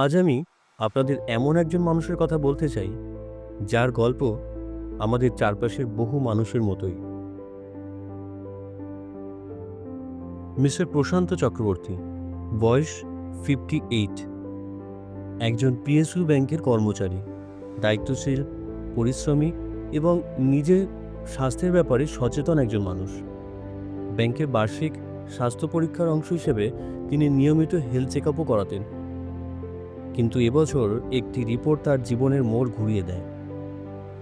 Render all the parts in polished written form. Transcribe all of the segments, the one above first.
আজ আমি আপনাদের এমন একজন মানুষের কথা বলতে চাই, যার গল্প আমাদের চারপাশের বহু মানুষের মতোই। মিস্টার প্রশান্ত চক্রবর্তী, বয়স 58, একজন পিএসইউ ব্যাংকের কর্মচারী, দায়িত্বশীল, পরিশ্রমী এবং নিজের স্বাস্থ্যের ব্যাপারে সচেতন একজন মানুষ। ব্যাংকের বার্ষিক স্বাস্থ্য পরীক্ষার অংশ হিসেবে তিনি নিয়মিত হেলথ চেক আপও করাতেন। কিন্তু এবছর একটি রিপোর্ট তার জীবনের মোড় ঘুরিয়ে দেয়।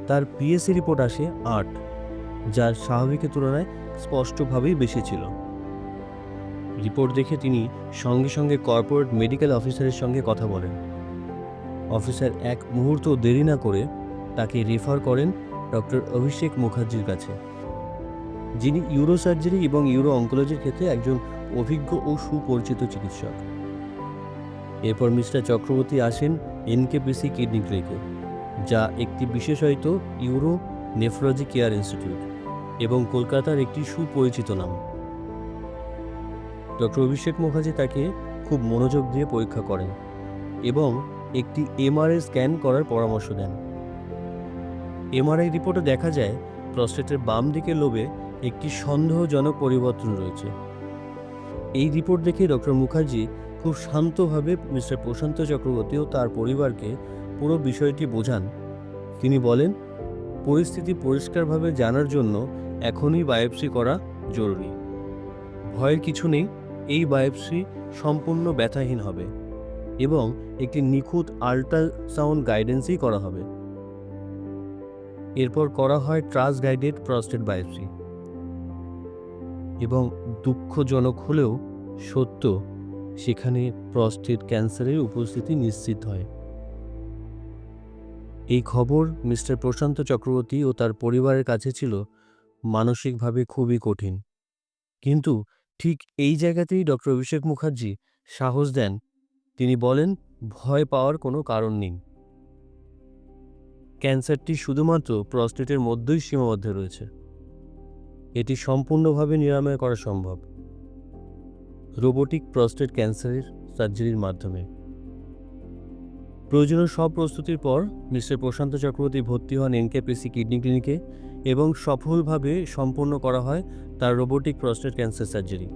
তার পিএসসি রিপোর্ট আসে 8, যা স্বাভাবিকের তুলনায় স্পষ্টভাবেই বেশি ছিল। রিপোর্ট দেখে তিনি সঙ্গে সঙ্গে কর্পোরেট মেডিকেল অফিসারের সঙ্গে কথা বলেন। অফিসার এক মুহূর্ত দেরি না করে তাকে রেফার করেন ডক্টর অভিষেক মুখার্জির কাছে, যিনি ইউরো সার্জারি এবং ইউরো অঙ্কোলজির ক্ষেত্রে একজন অভিজ্ঞ ও সুপরিচিত চিকিৎসক। এরপর মিস্টার চক্রবর্তী আসেন এনকেপিসি কিডনি ক্লিনিকে, যা একটি বিশেষায়িত ইউরো নেফ্রোলজি কেয়ার ইনস্টিটিউট এবং কলকাতার একটি সুপরিচিত নাম। ডক্টর অভিষেক মুখার্জি তাকে খুব মনোযোগ দিয়ে পরীক্ষা করেন এবং একটি এমআরআই স্ক্যান করার পরামর্শ দেন। এমআরআই রিপোর্টে দেখা যায় প্রস্টেটের বাম দিকের লোবে একটি সন্দেহজনক পরিবর্তন রয়েছে। এই রিপোর্ট দেখে ডক্টর মুখার্জি খুব শান্তভাবে মিস্টার প্রশান্ত চক্রবর্তী ও তার পরিবারকে পুরো বিষয়টি বোঝান। তিনি বলেন, পরিস্থিতি পরিষ্কারভাবে জানার জন্য এখনই বায়োপসি করা জরুরি। ভয়ের কিছু নেই, এই বায়োপসি সম্পূর্ণ ব্যথাহীন হবে এবং একটি নিখুঁত আল্ট্রাসাউন্ড গাইডেন্সই করা হবে। এরপর করা হয় ট্রাস্ট গাইডেড প্রস্টেট বায়োপসি এবং দুঃখজনক হলেও সত্য, সেখানে প্রস্টেট ক্যান্সারের উপস্থিতি নিশ্চিত হয়। এই খবর মিস্টার প্রশান্ত চক্রবর্তী ও তার পরিবারের কাছে ছিল মানসিকভাবে খুবই কঠিন। কিন্তু ঠিক এই জায়গাতেই ডক্টর অভিষেক মুখার্জি সাহস দেন। তিনি বলেন, ভয় পাওয়ার কোনো কারণ নেই। ক্যান্সারটি শুধুমাত্র প্রস্টেটের মধ্যেই সীমাবদ্ধ রয়েছে। এটি সম্পূর্ণভাবে নিরাময় করা সম্ভব রোবোটিক প্রস্টেট ক্যান্সারের সার্জারির মাধ্যমে। প্রয়োজনীয় সব প্রস্তুতির পর মিস্টার প্রশান্ত চক্রবর্তী ভর্তি হন এনকেপিসি কিডনি ক্লিনিকে এবং সফলভাবে সম্পন্ন করা হয় তার রোবোটিক প্রস্টেট ক্যান্সার সার্জারি।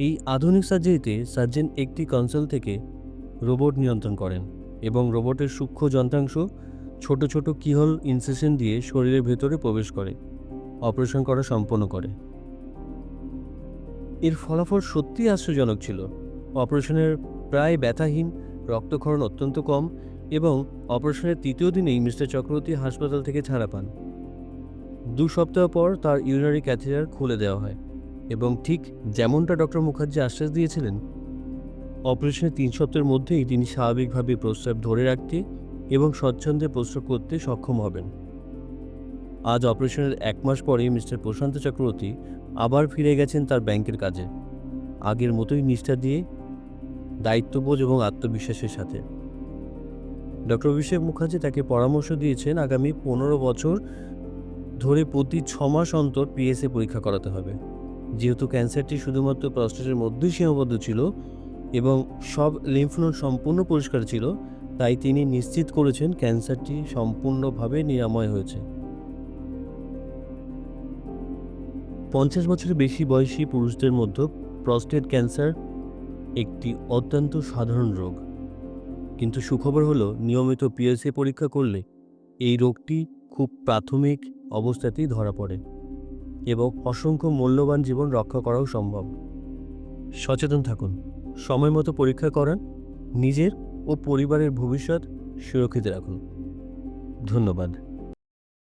এই আধুনিক সার্জারিতে সার্জন একটি কনসোল থেকে রোবট নিয়ন্ত্রণ করেন এবং রোবটের সূক্ষ্ম যন্ত্রাংশ ছোট ছোট কিহোল ইনসিশন দিয়ে শরীরের ভেতরে প্রবেশ করে অপারেশন করা সম্পন্ন করে। এর ফলাফল সত্যিই আশ্চর্যজনক ছিল। অপারেশনের প্রায় ব্যথাহীন, রক্তক্ষরণ অত্যন্ত কম এবং অপারেশনের তৃতীয় দিনেই মিস্টার চক্রবর্তী হাসপাতাল থেকে ছাড়া পান। 2 সপ্তাহ পর তার ইউরিনারি ক্যাথেটার খুলে দেওয়া হয় এবং ঠিক যেমনটা ডক্টর মুখার্জি আশ্বাস দিয়েছিলেন, অপারেশনের 3 সপ্তাহের মধ্যেই তিনি স্বাভাবিকভাবে প্রস্রাব ধরে রাখতে এবং স্বচ্ছন্দে প্রস্রাব করতে সক্ষম হবেন। আজ অপারেশনের 1 মাস পরে মিস্টার প্রশান্ত চক্রবর্তী আবার ফিরে গেছেন তার ব্যাংকের কাজে, আগের মতোই নিষ্ঠা দিয়ে, দায়িত্ববোধ এবং আত্মবিশ্বাসের সাথে। ডক্টর অভিষেক মুখার্জি তাকে পরামর্শ দিয়েছেন আগামী 15 বছর ধরে প্রতি 6 মাস অন্তর পিএসএ পরীক্ষা করাতে হবে। যেহেতু ক্যান্সারটি শুধুমাত্র প্রস্টেটের মধ্যেই সীমাবদ্ধ ছিল এবং সব লিম্ফ নোড সম্পূর্ণ পরিষ্কার ছিল, তাই তিনি নিশ্চিত করেছেন ক্যান্সারটি সম্পূর্ণভাবে নিরাময় হয়েছে। 50 বছরের বেশি বয়সী পুরুষদের মধ্যে প্রস্টেট ক্যান্সার একটি অত্যন্ত সাধারণ রোগ। কিন্তু সুখবর হলো, নিয়মিত পিএসএ পরীক্ষা করলে এই রোগটি খুব প্রাথমিক অবস্থাতেই ধরা পড়ে এবং অসংখ্য মূল্যবান জীবন রক্ষা করাও সম্ভব। সচেতন থাকুন, সময় মতো পরীক্ষা করান, নিজের ও পরিবারের ভবিষ্যৎ সুরক্ষিত রাখুন। ধন্যবাদ।